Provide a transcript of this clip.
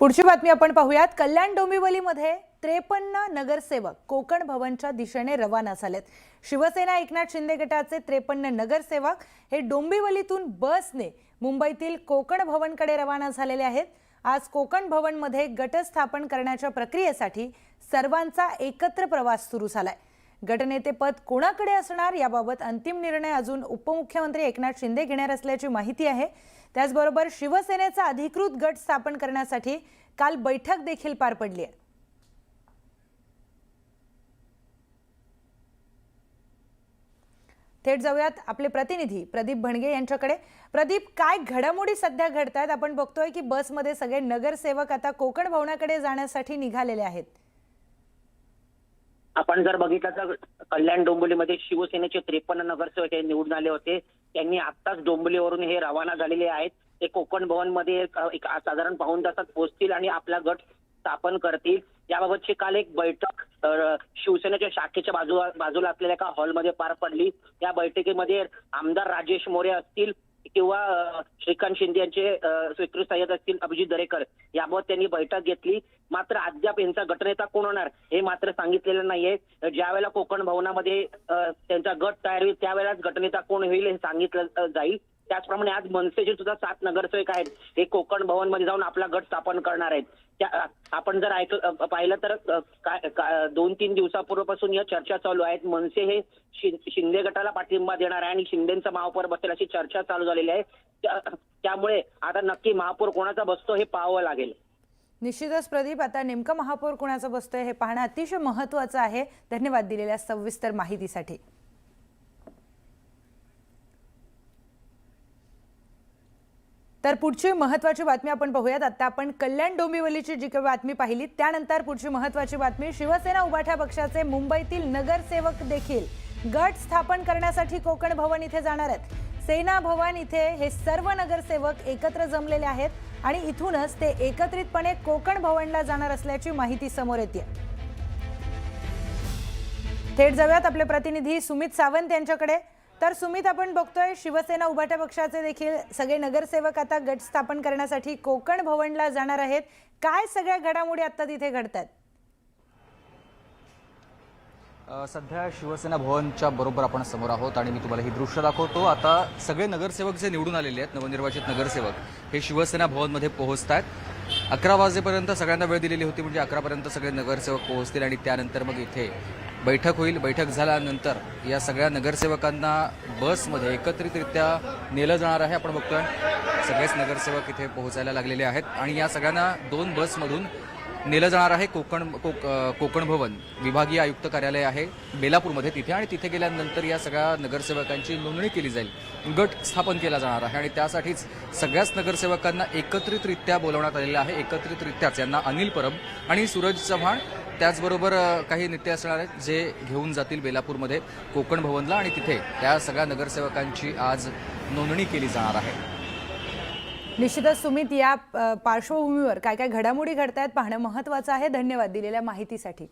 पुढची बातमी आपण पाहूयात। कल्याण डोंबिवलीमध्ये 53 नगरसेवक कोकण भवनच्या दिशेने रवाना झालेत। शिवसेना एकनाथ शिंदे गटाचे 53 नगरसेवक हे डोंबिवलीतून बसने मुंबईतील कोकण भवनकडे रवाना झालेले आहेत। आज कोकण भवनमध्ये गट स्थापन करण्याच्या प्रक्रियेसाठी सर्वांचा एकत्र प्रवास सुरू झालाय। गटनेते पद कोणाकडे असणार याबाबत अंतिम निर्णय अजून उपमुख्यमंत्री एकनाथ शिंदे घेणार असल्याची माहिती आहे। त्याचबरोबर शिवसेनेचा अधिकृत गट स्थापन करण्यासाठी काल बैठक देखील पार पडली आहे। थेट जाऊयात आपले प्रतिनिधी प्रदीप भणगे यांच्याकडे। प्रदीप, काय घडामोडी सध्या घडतात? आपण बघतोय की बसमध्ये सगळे नगरसेवक आता कोकण भवनाकडे जाण्यासाठी निघालेले आहेत। आपण जर बघितलं तर कल्याण डोंबिवलीमध्ये शिवसेनेचे 53 नगरसेवक हे निवडून आले होते। त्यांनी आत्ताच डोंबिवलीवरून हे रवाना झालेले आहेत। ते कोकण भवनमध्ये एक साधारण पाऊण तासात पोहोचतील आणि आपला गट स्थापन करतील। याबाबतची काल एक बैठक शिवसेनेच्या शाखेच्या बाजूला असलेल्या एका हॉलमध्ये पार पडली। या बैठकीमध्ये आमदार राजेश मोरे असतील किंवा श्रीकांत शिंदे यांचे स्वीकृत सहाय्यक असतील अभिजित दरेकर, याबाबत त्यांनी बैठक घेतली। मात्र अद्याप यांचा गटनेता कोण होणार हे मात्र सांगितलेलं नाहीये। ज्या वेळेला कोकण भवनामध्ये त्यांचा गट तयार होईल त्यावेळेलाच गटनेता कोण होईल हे सांगितलं जाईल। त्याचप्रमाणे आज मनसेचे सुद्धा 7 नगरसेवक आहेत, हे कोकण भवन मध्ये जाऊन आपला गट स्थापन करणार आहेत। आपण जर पाहिलं तर 2-3 दिवसापूर्वीपासून या चर्चा चालू आहेत। मनसे हे शिंदे गटाला पाठिंबा देणार आहे आणि शिंदेचा महापौर बसेल अशी चर्चा चालू झालेली आहे। त्यामुळे आता नक्की महापौर कोणाचा बसतो हे पाहावं लागेल। निश्चितच प्रदीप, आता नेमका महापौर कोणाचा बसतोय हे पाहणं अतिशय महत्त्वाचं आहे। धन्यवाद दिलेल्या सविस्तर माहितीसाठी। तर पुढची महत्त्वाची बातमी आपण पाहूयात। आता आपण कल्याण डोंबिवलीची जी काही बातमी पाहिली त्यानंतर पुढची महत्त्वाची बातमी, शिवसेना उभाठा पक्षाचे मुंबईतील नगरसेवक देखील गट स्थापन करण्यासाठी कोकण भवन इथे जाणार आहेत। सेना भवन इथे हे सर्व नगरसेवक एकत्र जमलेले आहेत आणि इथूनच ते एकत्रितपणे कोकण भवनला जाणार असल्याची माहिती समोर येते। थेट जाऊयात आपले प्रतिनिधी सुमित सावंत यांच्याकडे। तर सुमित, आपण बघतोय शिवसेना उभाठा पक्षाचे देखील सगळे नगरसेवक आता गट स्थापन करण्यासाठी कोकण भवनला जाणार आहेत। काय सगळ्या घडामोडी आता तिथे घडतात? सध्या शिवसेना भवनच्या बरोबर आपण समोर आहोत आणि मी तुम्हाला ही दृश्य दाखवतो। आता सगळे नगरसेवक जे निवडून आलेले आहेत, नवनिर्वाचित नगरसेवक हे शिवसेना भवनमध्ये पोहोचतात। 11 वाजेपर्यंत सगळ्यांना वेळ दिलेली होती, म्हणजे 11 पर्यंत सगळे नगरसेवक पोहोचतील आणि त्यानंतर मग इथे बैठक होईल। बैठक झाल्यानंतर या सगळ्या नगरसेवकांना बसमध्ये एकत्रितरित्या नेलं जाणार आहे। आपण बघतोय सगळेच नगरसेवक इथे पोहोचायला लागलेले आहेत आणि या सगळ्यांना 2 बसमधून नेलं जाणार आहे। कोकण भवन विभागीय आयुक्त कार्यालय आहे बेलापूरमध्ये तिथे, आणि तिथे गेल्यानंतर या सगळ्या नगरसेवकांची नोंदणी केली जाईल, गट स्थापन केला जाणार आहे आणि त्यासाठीच सगळ्याच नगरसेवकांना एकत्रितरित्या बोलवण्यात आलेलं आहे। एकत्रितरित्याच यांना अनिल परब आणि सूरज चव्हाण त्याचबरोबर काही नेते असणार आहेत जे घेऊन जातील बेलापूरमध्ये कोकण भवनला आणि तिथे त्या सगळ्या नगरसेवकांची आज नोंदणी केली जाणार आहे। निश्चितच सुमित, या पार्श्वभूमीवर काय काय घडामोडी घडतायत पाहणं महत्त्वाचं आहे। धन्यवाद दिलेल्या माहितीसाठी।